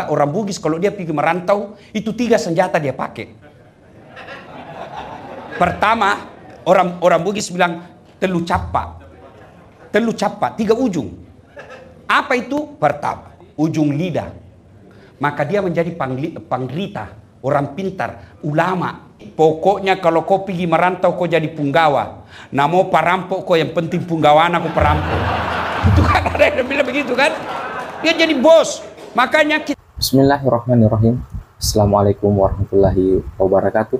rata-rata orang Bugis kalau dia pergi merantau, itu 3 senjata dia pakai. Pertama, orang Bugis bilang telu capa. Telu capa, 3 ujung. Apa itu? Pertama, ujung lidah. Maka dia menjadi panglita, orang pintar, ulama. Pokoknya kalau kau pergi merantau, kau jadi punggawa. Nah mau perampok kau, yang penting punggawan aku perampok. Itu kan ada yang bilang begitu kan? Dia jadi bos. Makanya kita... Bismillahirrahmanirrahim. Assalamualaikum warahmatullahi wabarakatuh.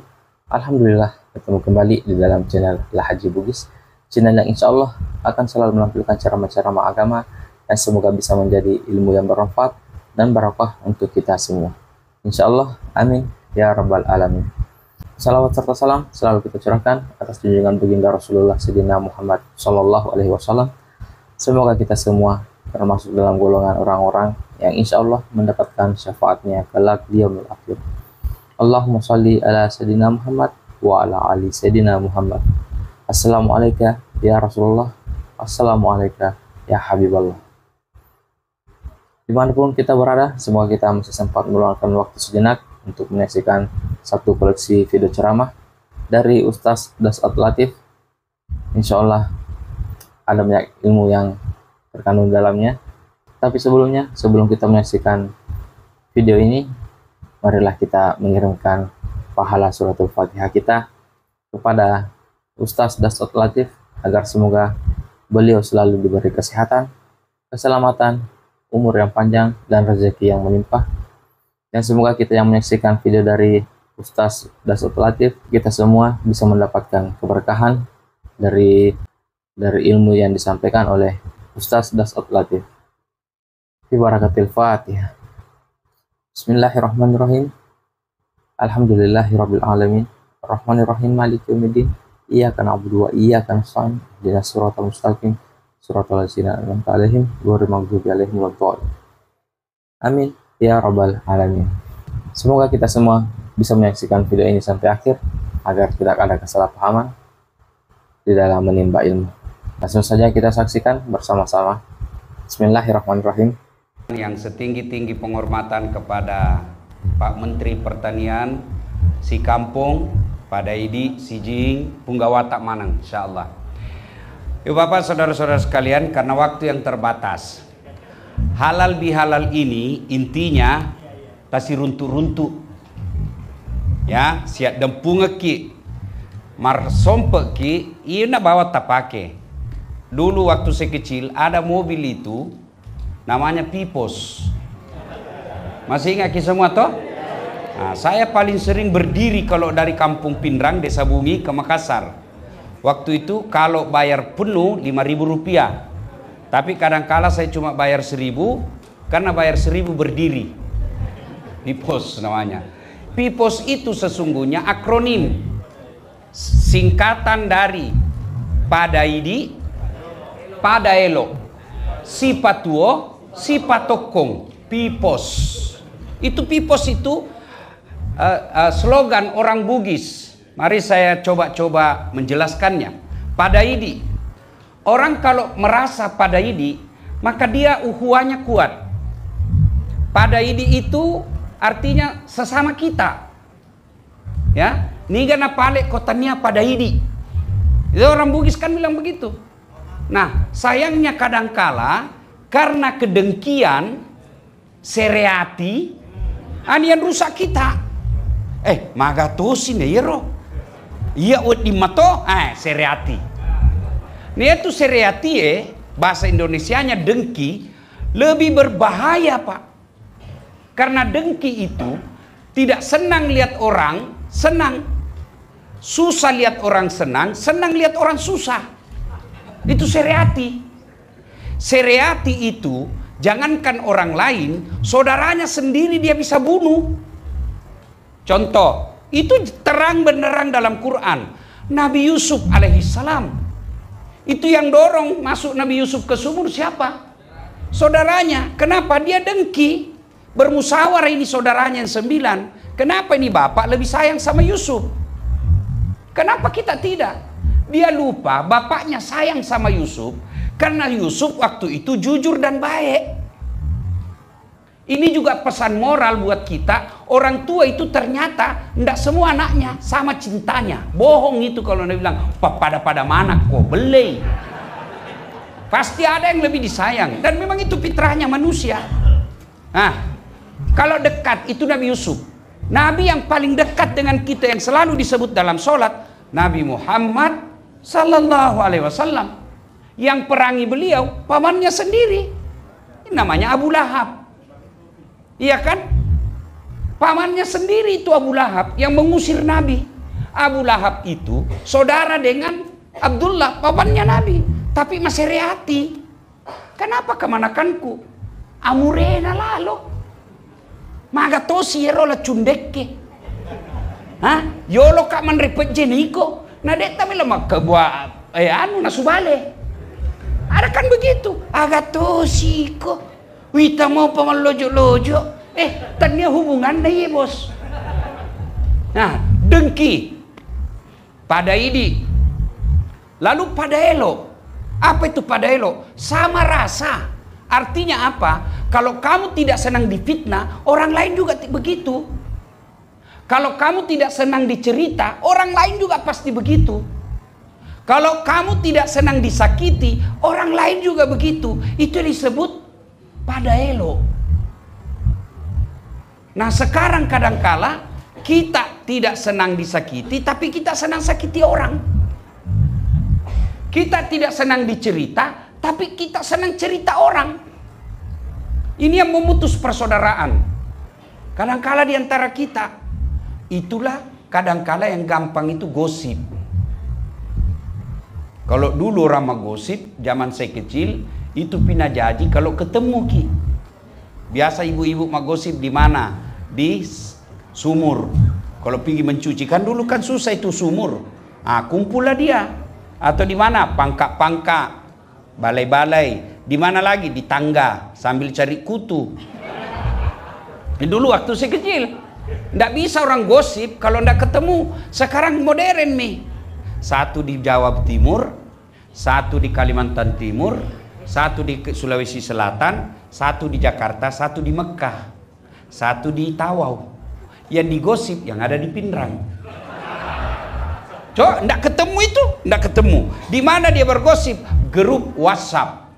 Alhamdulillah ketemu kembali di dalam channel Lahaji Bugis. Channel yang insya Allah akan selalu menampilkan ceramah-ceramah agama yang semoga bisa menjadi ilmu yang bermanfaat dan barokah untuk kita semua. Insya Allah, amin ya rabbal alamin. Salawat serta salam selalu kita curahkan atas junjungan baginda Rasulullah Sayyidina Muhammad Sallallahu Alaihi Wasallam. Semoga kita semua termasuk dalam golongan orang-orang yang insya Allah mendapatkan syafaatnya kelak di yaumil akhir. Allahumma salli ala Sayyidina Muhammad wa ala ali Sayyidina Muhammad. Assalamualaikum ya Rasulullah. Assalamualaikum ya Habiballah. Dimanapun kita berada, semoga kita masih sempat meluangkan waktu sejenak untuk menyaksikan satu koleksi video ceramah dari Ustaz Das'at Latif. Insya Allah ada banyak ilmu yang terkandung dalamnya. Tapi sebelumnya, sebelum kita menyaksikan video ini, marilah kita mengirimkan pahala suratul Fatihah kita kepada Ustaz Das'at Latif agar semoga beliau selalu diberi kesehatan, keselamatan, umur yang panjang, dan rezeki yang melimpah. Dan semoga kita yang menyaksikan video dari Ustaz Das'at Latif, kita semua bisa mendapatkan keberkahan dari ilmu yang disampaikan oleh Ustaz Das'at Latif. Fi barakatil Fatihah. Bismillahirrahmanirrahim. Alhamdulillahirabbil alamin. Arrahmanirrahim, maliki yaumiddin. Iyyaka na'budu wa iyyaka nasta'in. Ihdinas siratal mustaqim. Suratul ladzina an'amta 'alaihim ghairil maghdubi 'alaihim waladdallin. Amin ya rabbal alamin. Semoga kita semua bisa menyaksikan video ini sampai akhir agar tidak ada kesalahpahaman di dalam menimba ilmu. Langsung saja kita saksikan bersama-sama. Bismillahirrahmanirrahim. Yang setinggi-tinggi penghormatan kepada Pak Menteri Pertanian, si Kampung, Pak Daidi, si Jing, Punggawa Tak Manang, insyaallah. Ibu bapak saudara-saudara sekalian, karena waktu yang terbatas, halal bihalal ini intinya tasi runtuk-runtuk ya, siap dempunga ki mar sompe ki ina bawa tapake. Dulu waktu saya kecil ada mobil itu namanya Pipos, masih ingat ki semua toh? Nah, saya paling sering berdiri kalau dari Kampung Pindrang, Desa Bungi ke Makassar. Waktu itu kalau bayar penuh 5.000 rupiah, tapi kadangkala saya cuma bayar 1.000 karena bayar 1.000 berdiri. Pipos namanya. Pipos itu sesungguhnya akronim singkatan dari Padaidi, Padaelo, Sipatuo, Sipatokong. Pipos. Itu Pipos itu slogan orang Bugis. Mari saya coba menjelaskannya. Padaidi. Orang kalau merasa padaidi, maka dia uhuannya kuat. Padaidi itu artinya sesama kita. Ya, niga napale kotanya padaidi. Itu orang Bugis kan bilang begitu. Nah, sayangnya kadangkala karena kedengkian, sereati, anian rusak kita. Magatusin ya yero. Iya di mato, sereati. Nih itu sereati bahasa Indonesianya dengki lebih berbahaya pak. Karena dengki itu tidak senang lihat orang senang, susah lihat orang senang, senang lihat orang susah. Itu sereati. Sereati itu jangankan orang lain, saudaranya sendiri dia bisa bunuh. Contoh. Itu terang benderang dalam Quran. Nabi Yusuf alaihissalam, itu yang dorong masuk Nabi Yusuf ke sumur siapa? Saudaranya. Kenapa? Dia dengki. Bermusyawarah ini saudaranya yang 9. Kenapa ini bapak lebih sayang sama Yusuf? Kenapa kita tidak? Dia lupa bapaknya sayang sama Yusuf karena Yusuf waktu itu jujur dan baik. Ini juga pesan moral buat kita. Orang tua itu ternyata tidak semua anaknya sama cintanya. Bohong itu kalau dia bilang, pada mana kok beli. Pasti ada yang lebih disayang. Dan memang itu fitrahnya manusia. Nah, kalau dekat itu Nabi Yusuf. Nabi yang paling dekat dengan kita yang selalu disebut dalam sholat, Nabi Muhammad Sallallahu Alaihi Wasallam. Yang perangi beliau, pamannya sendiri. Ini namanya Abu Lahab. Iya kan? Pamannya sendiri itu Abu Lahab yang mengusir Nabi. Abu Lahab itu saudara dengan Abdullah, pamannya Nabi. Tapi masih reati. Kenapa kemanakanku? Amurena lalu. Maga tosi erola cundekke. Hah? Yolo kak manrepet jeniko. Nadeta bilang kebuah anu nasubale. Ada kan begitu. Agak tosi kok. Wita mau paman lojo-lojo. Tanya hubungan deh bos. Nah, dengki. Pada ini. Lalu pada elo. Apa itu pada elo? Sama rasa. Artinya apa? Kalau kamu tidak senang difitnah, orang lain juga begitu. Kalau kamu tidak senang dicerita, orang lain juga pasti begitu. Kalau kamu tidak senang disakiti, orang lain juga begitu. Itu disebut pada elo. Nah sekarang kadangkala kita tidak senang disakiti, tapi kita senang sakiti orang. Kita tidak senang dicerita, tapi kita senang cerita orang. Ini yang memutus persaudaraan. Kadangkala di antara kita, itulah kadangkala yang gampang itu gosip. Kalau dulu orang gosip, zaman saya kecil, itu pindah jadi kalau ketemu ki. Biasa ibu-ibu magosip di mana? Di sumur. Kalau pergi mencuci kan dulu kan susah itu sumur. Kumpullah dia. Atau di mana? Pangkak-pangkak, balai-balai. Di mana lagi? Di tangga sambil cari kutu. Dulu waktu saya kecil, ndak bisa orang gosip kalau ndak ketemu. Sekarang modern nih. Satu di Jawa Timur, satu di Kalimantan Timur, satu di Sulawesi Selatan, satu di Jakarta, satu di Mekah, satu di Tawau. Yang digosip yang ada di Pindrang. Coba, ndak ketemu itu, ndak ketemu. Di mana dia bergosip? Grup WhatsApp.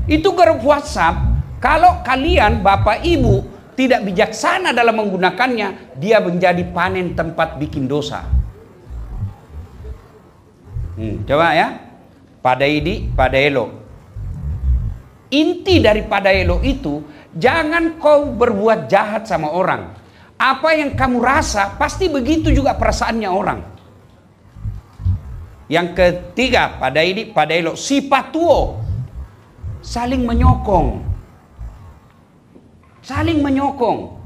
Itu grup WhatsApp. Kalau kalian Bapak Ibu tidak bijaksana dalam menggunakannya, dia menjadi panen tempat bikin dosa. Coba ya. Pada ini, pada elo. Inti daripada elo itu, jangan kau berbuat jahat sama orang. Apa yang kamu rasa, pasti begitu juga perasaannya orang. Yang ketiga, pada ini, pada elo. Sipatuo. Saling menyokong. Saling menyokong.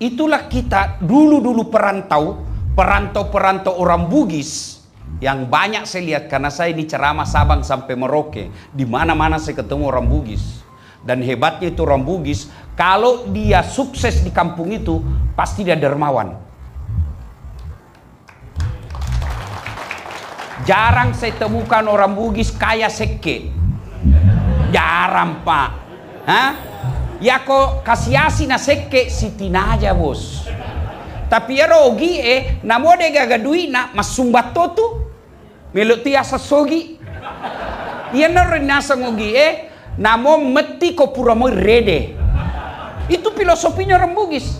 Itulah kita dulu-dulu perantau orang Bugis. Yang banyak saya lihat karena saya ini ceramah Sabang sampai Merauke, di mana-mana saya ketemu orang Bugis. Dan hebatnya itu orang Bugis, kalau dia sukses di kampung itu pasti dia dermawan. Jarang saya temukan orang Bugis kaya seke. Jarang Pak. Hah? Ya kok kasiasi na seke sitina aja bos. Tapi ya rogi namo de gagadui na masumbato tu. Meluti asa sogi. Iya na rin nasa ngogi namo meti ko pura mo rede. Itu filosofinya orang Bugis.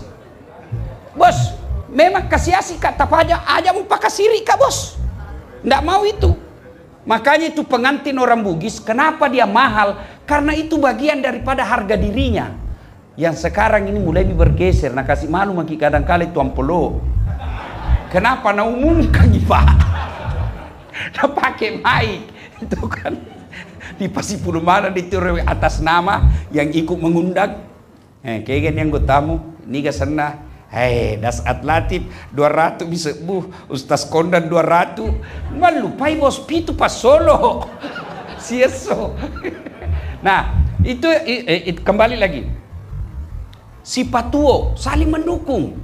Bos, memang kasiasi kata aja mau pakasiri kak bos. Nggak mau itu. Makanya itu pengantin orang Bugis, kenapa dia mahal? Karena itu bagian daripada harga dirinya. Yang sekarang ini mulai bergeser. Nah kasih malu maki kadang-kali tuan polo. Kenapa na umumkan Pak? Nah pakai mic itu kan di Pasipulu mana di atas nama yang ikut mengundang. Kayak yang gue tamu, ini gak senang. Das Atlatif 200 bisa Ustaz Kondan 200. Malupai bos pitu pas solo. Sieso. Nah, itu kembali lagi. Sipatuo saling mendukung.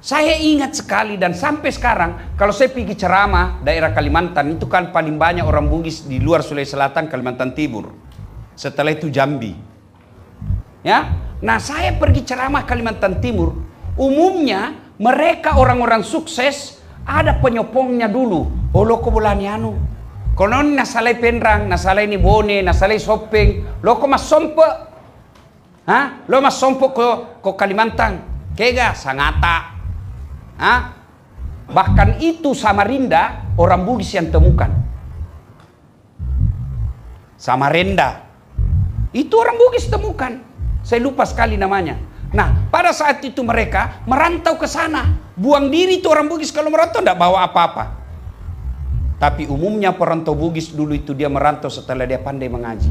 Saya ingat sekali dan sampai sekarang kalau saya pergi ceramah daerah Kalimantan itu kan paling banyak orang Bugis di luar Sulawesi Selatan, Kalimantan Timur. Setelah itu Jambi. Ya, nah saya pergi ceramah Kalimantan Timur, umumnya mereka orang-orang sukses ada penyopongnya dulu. Oh loko bulani anu, konon nasalai penrang, nasalai ni bone, nasalai sopeng, loko mas sompo, lo mas sompo ko Kalimantan, kega sangata, bahkan itu Samarinda orang Bugis yang temukan. Samarinda itu orang Bugis temukan, saya lupa sekali namanya. Nah, pada saat itu mereka merantau ke sana. Buang diri itu orang Bugis kalau merantau tidak bawa apa-apa. Tapi umumnya perantau Bugis dulu itu dia merantau setelah dia pandai mengaji.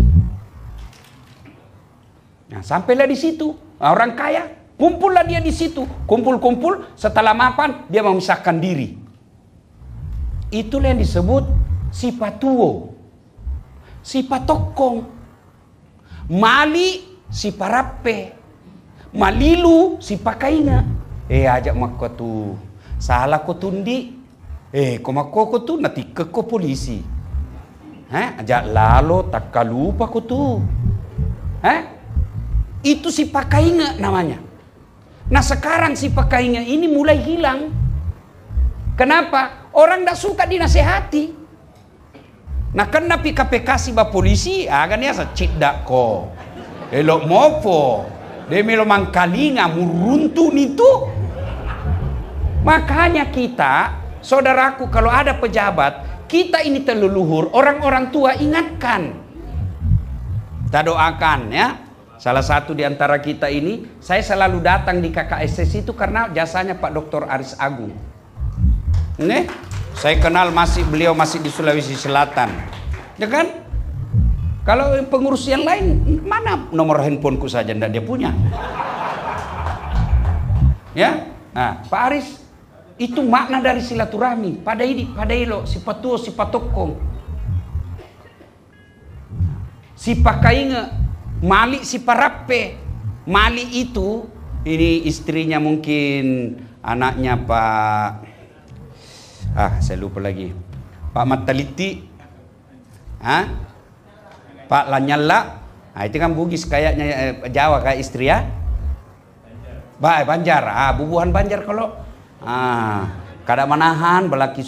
Nah, sampailah di situ. Nah, orang kaya, kumpullah dia di situ. Kumpul-kumpul, setelah mapan dia memisahkan diri. Itulah yang disebut sipatuo, sipatokong, mali siparape, malilu si pakainga. Ajak makko tu salah ko tundi. Ko makko ko tu nanti ke ko polisi. Ajak lalo tak kalupa ko tu. Itu si pakainga namanya. Nah sekarang si pakainga ini mulai hilang. Kenapa? Orang tidak suka dinasehati. Nah kena PKPK si ba polisi, agan ya sa cidak ko. Elok mopo. Dia melo mangkalinga muruntun itu. Makanya kita, saudaraku, kalau ada pejabat, kita ini terleluhur, orang-orang tua ingatkan. Kita doakan ya. Salah satu di antara kita ini, saya selalu datang di KKSS itu karena jasanya Pak Dr. Aris Agung. Nih, saya kenal beliau masih di Sulawesi Selatan. Ya kan? Kalau pengurus yang lain, mana nomor handphoneku saja ndak dia punya. Ya, nah Pak Aris, itu makna dari silaturahmi. Padailo, sipatuo, sipatokong, sipakainga, mali siparape. Mali itu, ini istrinya mungkin anaknya Pak, saya lupa lagi, Pak Mataliti, Pak Lanyala. Nah, itu kan Bugis kayaknya, Jawa kayak istri ya. Banjar, bubuhan Banjar kalau kada manahan balaki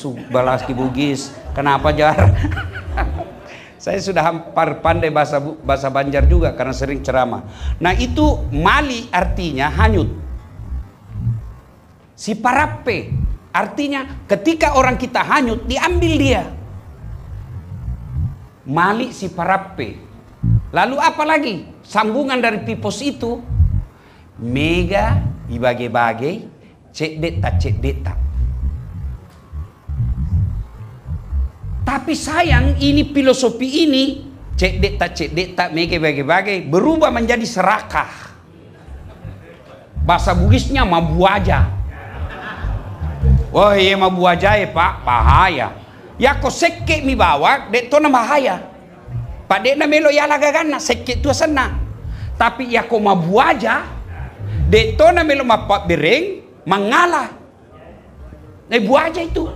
Bugis. Kenapa Jar? Saya sudah hampir pandai bahasa Banjar juga karena sering ceramah. Nah, itu mali artinya hanyut. Si parape artinya ketika orang kita hanyut diambil dia. Mali si parape. Lalu apa lagi? Sambungan dari pipos itu, mega ibage-bage, cek deta. Tapi sayang ini filosofi ini, cek deta, mega ibage-bage, berubah menjadi serakah. Bahasa Bugisnya mabuaja. Wah iya mabuaja ya Pak, bahaya. Ya ko sekke mi bawa, dek to na bahaya. Pak dek na melo ya lagagana, sekke tu sana. Tapi ya ko mabuaja, dek to na melo mapak bereng, mangalah. Buaja itu.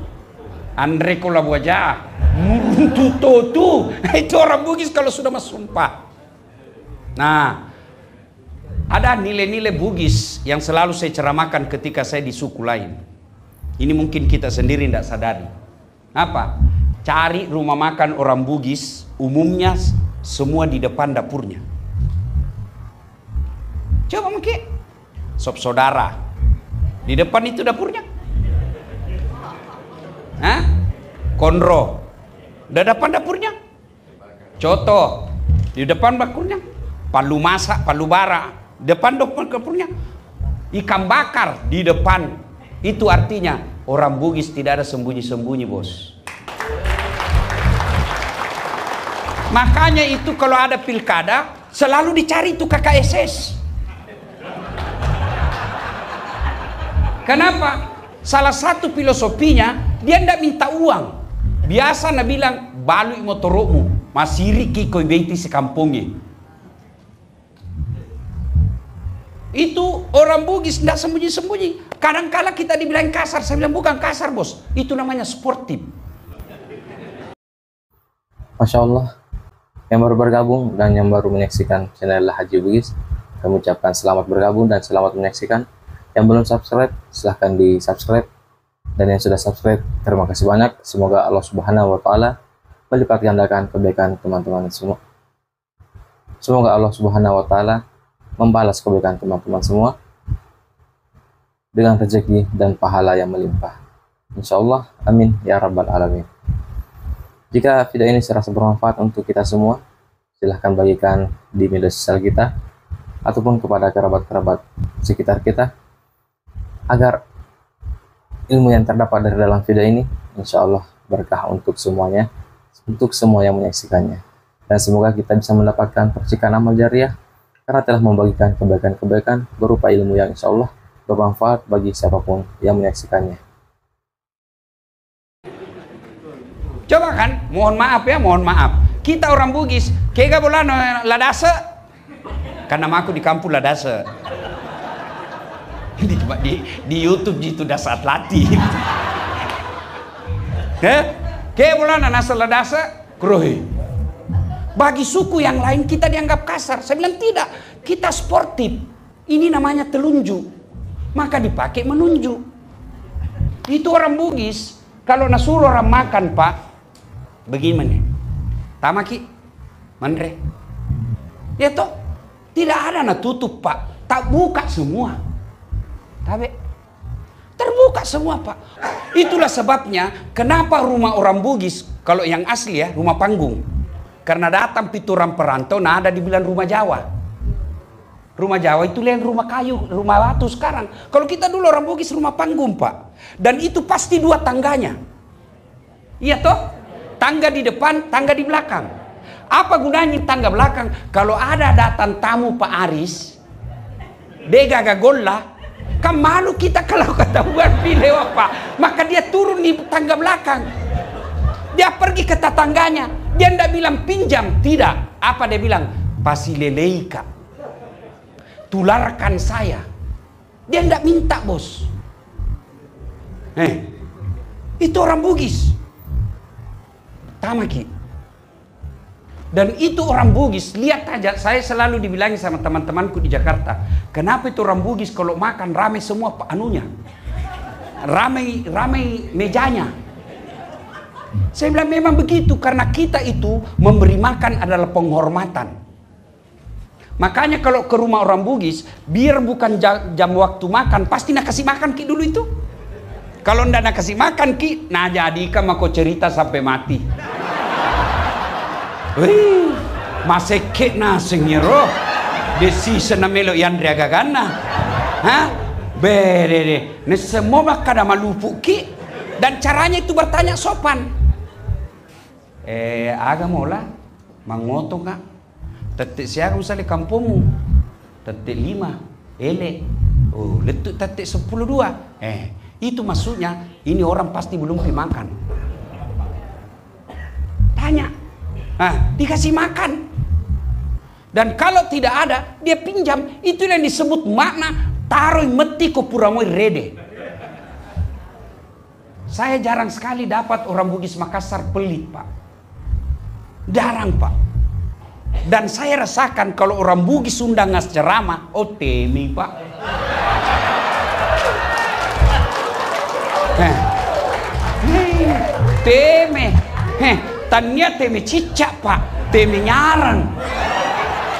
Andre ko la buaja. Muruntu tu. Itu orang Bugis kalau sudah masumpah. Nah, ada nilai-nilai Bugis yang selalu saya ceramahkan ketika saya di suku lain. Ini mungkin kita sendiri tidak sadari. Apa? Cari rumah makan orang Bugis, umumnya semua di depan dapurnya. Coba mungkin sop saudara di depan itu dapurnya. Konro di depan dapurnya. Coto di depan dapurnya. Palu masak, palu bara depan dapurnya. Ikan bakar di depan. Itu artinya orang Bugis tidak ada sembunyi-sembunyi, bos. Makanya itu kalau ada pilkada selalu dicari itu KKSS. Kenapa? Salah satu filosofinya dia tidak minta uang. Biasa nak bilang balui motorokmu masih koi beti sekampungnya. Itu orang Bugis tidak sembunyi-sembunyi. Kadang-kala kita dibilang kasar, saya bilang bukan kasar bos, itu namanya sportif. Masya Allah, yang baru bergabung dan yang baru menyaksikan channel Haji Bugis, kami ucapkan selamat bergabung dan selamat menyaksikan. Yang belum subscribe, silahkan di subscribe. Dan yang sudah subscribe, terima kasih banyak. Semoga Allah Subhanahu wa Ta'ala melipat gandakan kebaikan teman-teman semua. Semoga Allah Subhanahu wa Ta'ala membalas kebaikan teman-teman semua dengan rezeki dan pahala yang melimpah. Insya Allah, amin ya rabbal alamin. Jika video ini serasa bermanfaat untuk kita semua, silahkan bagikan di media sosial kita ataupun kepada kerabat-kerabat sekitar kita, agar ilmu yang terdapat dari dalam video ini insya Allah berkah untuk semuanya, untuk semua yang menyaksikannya. Dan semoga kita bisa mendapatkan percikan amal jariah karena telah membagikan kebaikan-kebaikan berupa ilmu yang insya Allah bermanfaat bagi siapapun yang menyaksikannya. Coba kan, mohon maaf ya, mohon maaf. Kita orang Bugis, kega bolano ladase, karena aku di kampung ladase. Di YouTube gitu dasar latih. Kega bolano nasa ladase, krohi. Bagi suku yang lain kita dianggap kasar. Saya bilang tidak, kita sportif. Ini namanya telunjuk. Maka dipakai menunjuk. Itu orang Bugis. Kalau nasuruh orang makan, Pak, bagaimana? Tamaki, mandre. Ya toh, tidak ada na tutup, Pak. Tak buka semua. Tapi terbuka semua, Pak. Itulah sebabnya kenapa rumah orang Bugis, kalau yang asli ya, rumah panggung. Karena datang pituran perantau, nah ada dibilang rumah Jawa. Rumah Jawa itu yang rumah kayu, rumah batu sekarang. Kalau kita dulu orang Bugis rumah panggung, Pak. Dan itu pasti dua tangganya. Iya toh? Tangga di depan, tangga di belakang. Apa gunanya tangga belakang? Kalau ada datang tamu Pak Aris, dega gagolla, kan malu kita kalau ketahuan pilih Pak. Maka dia turun di tangga belakang. Dia pergi ke tetangganya. Dia tidak bilang pinjam, tidak. Apa dia bilang? Pasileleika. Tularkan saya. Dia tidak minta, bos. Itu orang Bugis. Tamaki. Dan itu orang Bugis, lihat aja, saya selalu dibilangi sama teman-temanku di Jakarta, kenapa itu orang Bugis kalau makan ramai semua anunya, ramai mejanya. Saya bilang memang begitu, karena kita itu memberi makan adalah penghormatan. Makanya kalau ke rumah orang Bugis, biar bukan jam waktu makan, pasti nak kasih makan ki dulu itu. Kalau ndak nak kasih makan ki, nah jadi kan mau cerita sampai mati. Wih, masih na sengiro, desi senamelo Yandria Gagana, hah? Bere deh, ne semua makada malupu ki, dan caranya itu bertanya sopan. Agak mola, mangoto nggak? Tetek siapa misalnya kampungmu, tetek 5, ele, oh letuk tetek 10-2, itu maksudnya ini orang pasti belum pi makan. Tanya. Dikasih makan. Dan kalau tidak ada, dia pinjam. Itu yang disebut makna taruh meti ko puramoi rede. Saya jarang sekali dapat orang Bugis Makassar pelit, Pak. Jarang, Pak. Dan saya rasakan kalau orang Bugis undang ngas ceramah, oh temi, Pak. Teme. Tanya teme cicak, Pak, teme nyarang.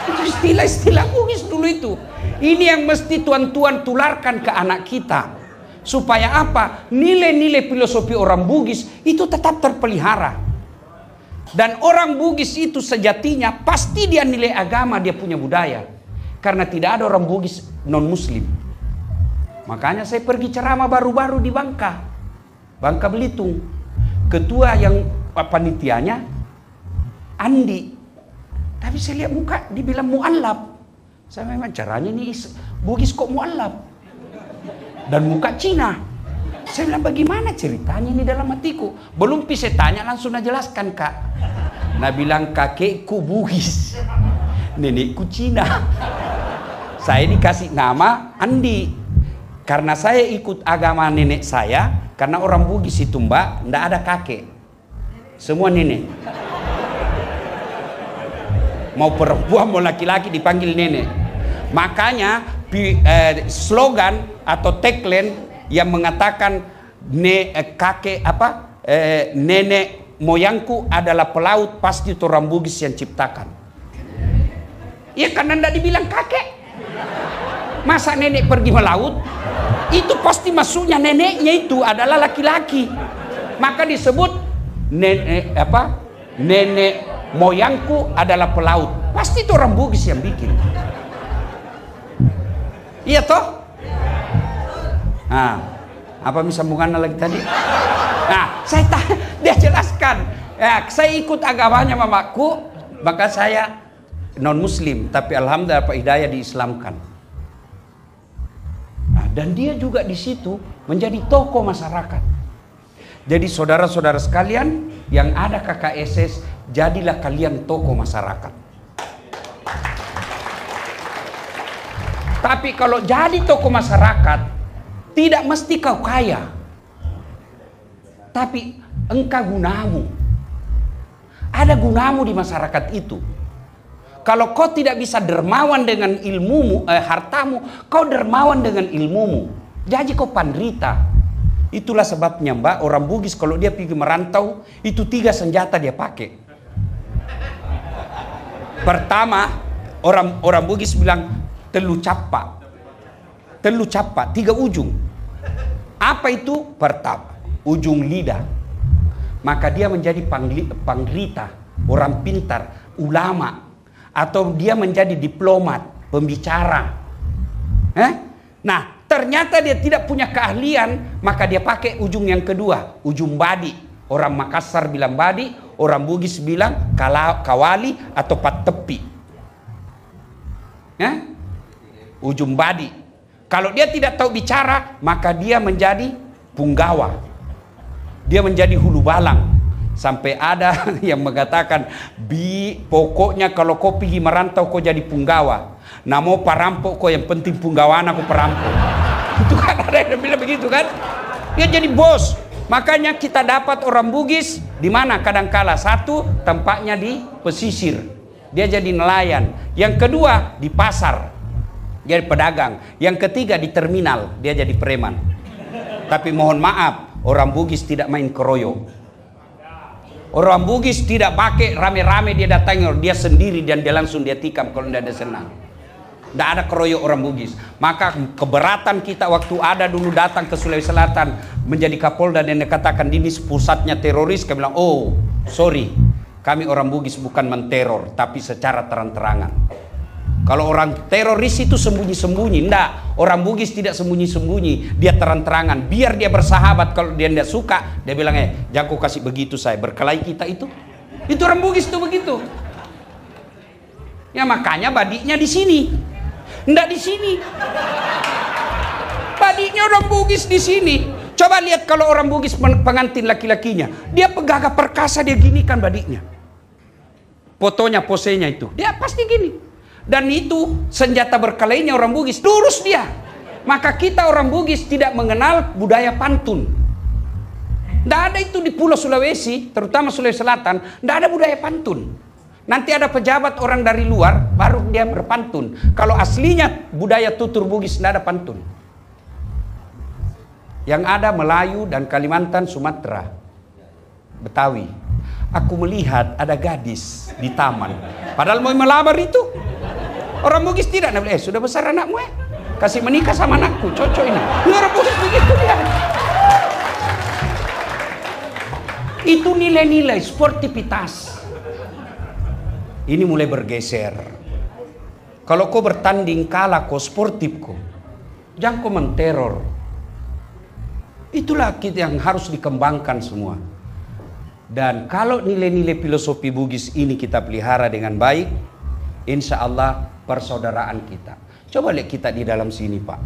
Itu istilah-istilah Bugis dulu itu. Ini yang mesti tuan-tuan tularkan ke anak kita. Supaya apa? Nilai-nilai filosofi orang Bugis itu tetap terpelihara. Dan orang Bugis itu sejatinya pasti dia nilai agama, dia punya budaya. Karena tidak ada orang Bugis non-muslim. Makanya saya pergi ceramah baru-baru di Bangka Belitung. Ketua yang panitianya Andi, tapi saya lihat muka dibilang mu'allab. Saya memang caranya ini Bugis kok mu'allab dan muka Cina. Saya bilang bagaimana ceritanya ini dalam hatiku. Belum bisa tanya langsung jelaskan, Kak. Nah bilang kakekku Bugis, nenekku Cina. Saya dikasih nama Andi karena saya ikut agama nenek saya. Karena orang Bugis itu, Mbak, ndak ada kakek, semua nenek. Mau perempuan mau laki-laki dipanggil nenek. Makanya slogan atau tagline yang mengatakan nenek moyangku adalah pelaut, pasti itu orang Bugis yang ciptakan. Ya karena tidak dibilang kakek. Masa nenek pergi melaut? Itu pasti maksudnya neneknya itu adalah laki-laki. Maka disebut nenek moyangku adalah pelaut. Pasti itu orang Bugis yang bikin. Iya toh? Nah, apa sambungannya lagi tadi? Nah, dia jelaskan. Ya, saya ikut agamanya mamaku, maka saya non muslim, tapi alhamdulillah Pak Hidayah diislamkan. Nah, dan dia juga di situ menjadi tokoh masyarakat. Jadi saudara-saudara sekalian yang ada KKSS, jadilah kalian tokoh masyarakat. Tapi kalau jadi tokoh masyarakat, tidak mesti kau kaya, tapi engkau gunamu. Ada gunamu di masyarakat itu. Kalau kau tidak bisa dermawan dengan ilmumu, hartamu, kau dermawan dengan ilmumu. Jadi kau pandrita. Itulah sebabnya Mbak, orang Bugis kalau dia pergi merantau, itu 3 senjata dia pakai. Pertama, orang Bugis bilang telu capa. Telu capa, 3 ujung. Apa itu? Pertama, ujung lidah. Maka dia menjadi panglita, orang pintar, ulama. Atau dia menjadi diplomat, pembicara. Nah, ternyata dia tidak punya keahlian, maka dia pakai ujung yang kedua, ujung badi. Orang Makassar bilang badi, orang Bugis bilang kawali atau patepi. Ujung badi. Kalau dia tidak tahu bicara, maka dia menjadi punggawa. Dia menjadi hulu balang. Sampai ada yang mengatakan, pokoknya kalau kau pergi merantau kau jadi punggawa. Nah mau perampok kau, yang penting punggawan aku perampok. Itu kan ada yang bilang begitu kan. Dia jadi bos. Makanya kita dapat orang Bugis di mana kadangkala. Satu, tempatnya di pesisir. Dia jadi nelayan. Yang kedua di pasar. Dia jadi pedagang. Yang ketiga di terminal. Dia jadi preman. Tapi mohon maaf, orang Bugis tidak main keroyo. Orang Bugis tidak pakai rame-rame dia datang, dia sendiri dan dia langsung dia tikam kalau tidak ada senang. Tidak ada keroyok orang Bugis. Maka keberatan kita waktu ada dulu datang ke Sulawesi Selatan menjadi Kapolda dan dia katakan ini pusatnya teroris. Kami bilang, oh sorry, kami orang Bugis bukan menteror, tapi secara terang-terangan. Kalau orang teroris itu sembunyi-sembunyi, enggak. Orang Bugis tidak sembunyi-sembunyi, dia terang-terangan. Biar dia bersahabat, kalau dia tidak suka, dia bilang, jangan kau kasih begitu saya, berkelahi kita itu. Itu orang Bugis itu begitu. Ya makanya badiknya di sini, enggak di sini. Badiknya orang Bugis di sini. Coba lihat kalau orang Bugis pengantin laki-lakinya, dia penggagah perkasa, dia gini kan badiknya. Fotonya, posenya itu, dia pasti gini. Dan itu senjata berkelainya orang Bugis, lurus dia. Maka kita orang Bugis tidak mengenal budaya pantun. Tidak ada itu di Pulau Sulawesi, terutama Sulawesi Selatan, tidak ada budaya pantun. Nanti ada pejabat orang dari luar, baru dia berpantun. Kalau aslinya budaya tutur Bugis tidak ada pantun. Yang ada Melayu dan Kalimantan, Sumatera, Betawi. Aku melihat ada gadis di taman, padahal mau melamar itu. Orang Bugis tidak, sudah besar anakmu kasih menikah sama anakku, cocok ini. Orang Bugis begitu dia. Itu nilai-nilai sportivitas. Ini mulai bergeser. Kalau kau bertanding kalah kau sportif kau, jangan kau menteror. Itulah kita yang harus dikembangkan semua. Dan kalau nilai-nilai filosofi Bugis ini kita pelihara dengan baik, insya Allah persaudaraan kita. Coba lihat kita di dalam sini Pak.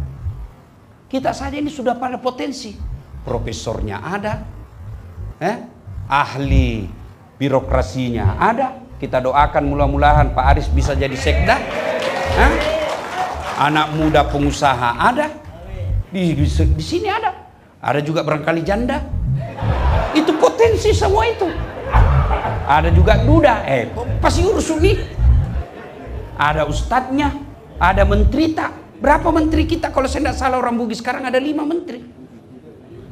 Kita saja ini sudah pada potensi. Profesornya ada, ahli birokrasinya ada. Kita doakan mudah-mudahan Pak Aris bisa jadi sekda. Anak muda pengusaha ada. Di sini ada. Ada juga barangkali janda. Itu potensi semua itu. Ada juga duda. Pasti urus nih. Ada ustadznya, Ada menteri tak? Berapa menteri kita? Kalau saya tidak salah orang Bugis sekarang ada 5 menteri.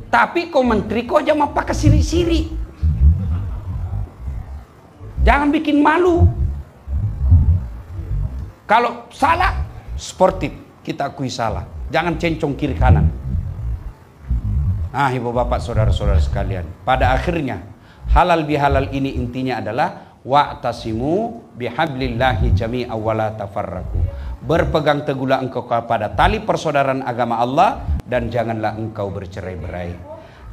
Tapi kau menteri kau aja mau pakai siri-siri. Jangan bikin malu. Kalau salah, sportif, kita akui salah. Jangan cencong kiri kanan. Nah, ibu bapak saudara-saudara sekalian, pada akhirnya halal bihalal ini intinya adalah wa'tasimu bihablillahi jami'a wa la tafarraqu. Berpegang teguhlah engkau kepada tali persaudaraan agama Allah dan janganlah engkau bercerai-berai.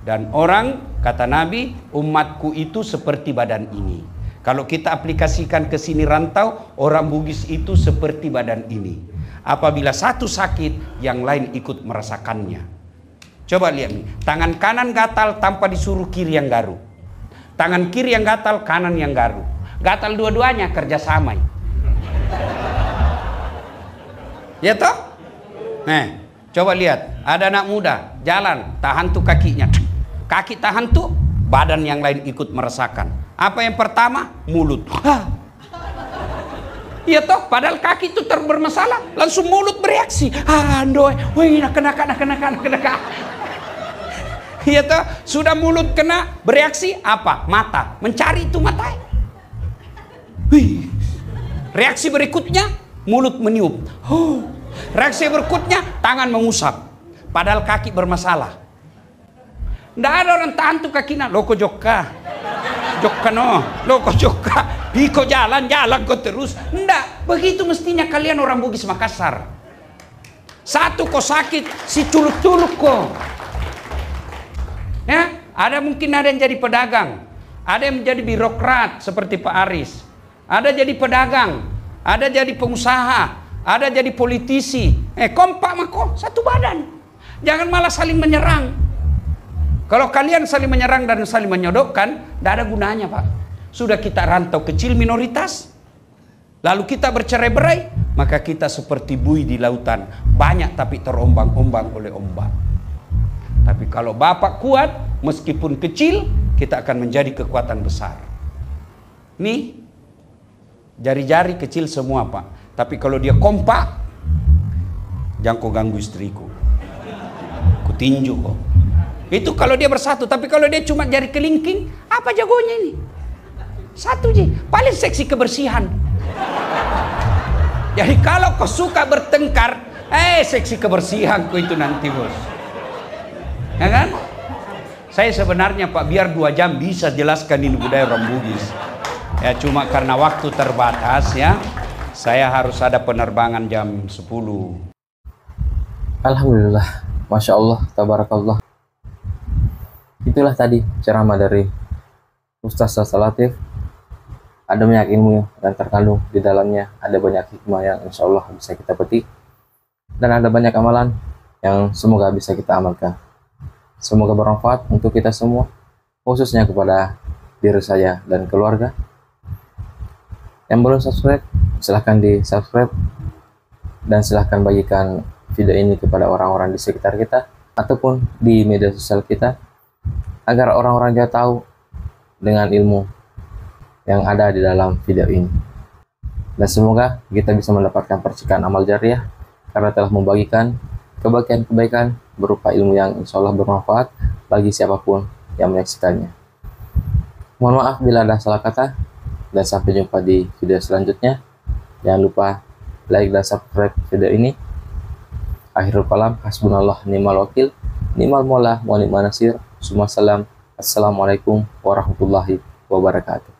Dan orang, kata Nabi, umatku itu seperti badan ini. Kalau kita aplikasikan ke sini rantau, orang Bugis itu seperti badan ini. Apabila satu sakit, yang lain ikut merasakannya. Coba lihat nih, tangan kanan gatal tanpa disuruh kiri yang garu. Tangan kiri yang gatal, kanan yang garu. Gatal dua-duanya, kerjasama. Ya toh? Nih, coba lihat, ada anak muda jalan, tahan tuh kakinya. Kaki tahan tuh, badan yang lain ikut merasakan. Apa yang pertama? Mulut. Iya toh, padahal kaki itu bermasalah, langsung mulut bereaksi. Andoy, wih, kena. Iya toh, sudah mulut kena, bereaksi apa? Mata, mencari itu mata. Wih. Reaksi berikutnya, mulut meniup. Reaksi berikutnya, tangan mengusap. Padahal kaki bermasalah. Nggak ada orang tahan tuh kakinya. Loko jokka. Jokka no. Loko jokka. Piko jalan kok terus. Nggak. Begitu mestinya kalian orang Bugis Makassar. Satu kok sakit, si culuk-culuk kok. Ya, mungkin ada yang jadi pedagang. Ada yang menjadi birokrat seperti Pak Aris. Ada jadi pedagang. Ada jadi pengusaha. Ada jadi politisi. Kompak mako, satu badan. Jangan malah saling menyerang. Kalau kalian saling menyerang dan saling menyodokkan, tidak ada gunanya, Pak. Sudah kita rantau kecil minoritas, lalu kita bercerai-berai, maka kita seperti buih di lautan. Banyak tapi terombang-ombang oleh ombak. Tapi kalau Bapak kuat, meskipun kecil, kita akan menjadi kekuatan besar. Nih, jari-jari kecil semua, Pak. Tapi kalau dia kompak, jangan kau ganggu istriku. Kutinju kok. Itu kalau dia bersatu. Tapi kalau dia cuma jari kelingking, apa jagonya ini? Satu aja. Paling seksi kebersihan. Jadi kalau kau suka bertengkar, seksi kebersihan kau itu nanti, bos. Ya kan? Saya sebenarnya, Pak, biar 2 jam bisa jelaskan ini budaya orang Bugis. Ya cuma karena waktu terbatas ya. Saya harus ada penerbangan jam 10. Alhamdulillah, Masya Allah, Tabarakallah. Itulah tadi ceramah dari Ustaz Latif. Ada banyak ilmu yang terkandung di dalamnya. Ada banyak hikmah yang insya Allah bisa kita petik. Dan ada banyak amalan yang semoga bisa kita amalkan. Semoga bermanfaat untuk kita semua, khususnya kepada diri saya dan keluarga. Yang belum subscribe, silahkan di subscribe dan silahkan bagikan video ini kepada orang-orang di sekitar kita ataupun di media sosial kita agar orang-orang juga tahu dengan ilmu yang ada di dalam video ini. Dan semoga kita bisa mendapatkan percikan amal jariah karena telah membagikan kebaikan-kebaikan berupa ilmu yang insya Allah bermanfaat bagi siapapun yang menyaksikannya. Mohon maaf bila ada salah kata. Dan sampai jumpa di video selanjutnya. Jangan lupa like dan subscribe video ini. Akhirul kalam, hasbunallah ni'mal wakil, ni'mal mola wa ni'man nasir. Assalamualaikum warahmatullahi wabarakatuh.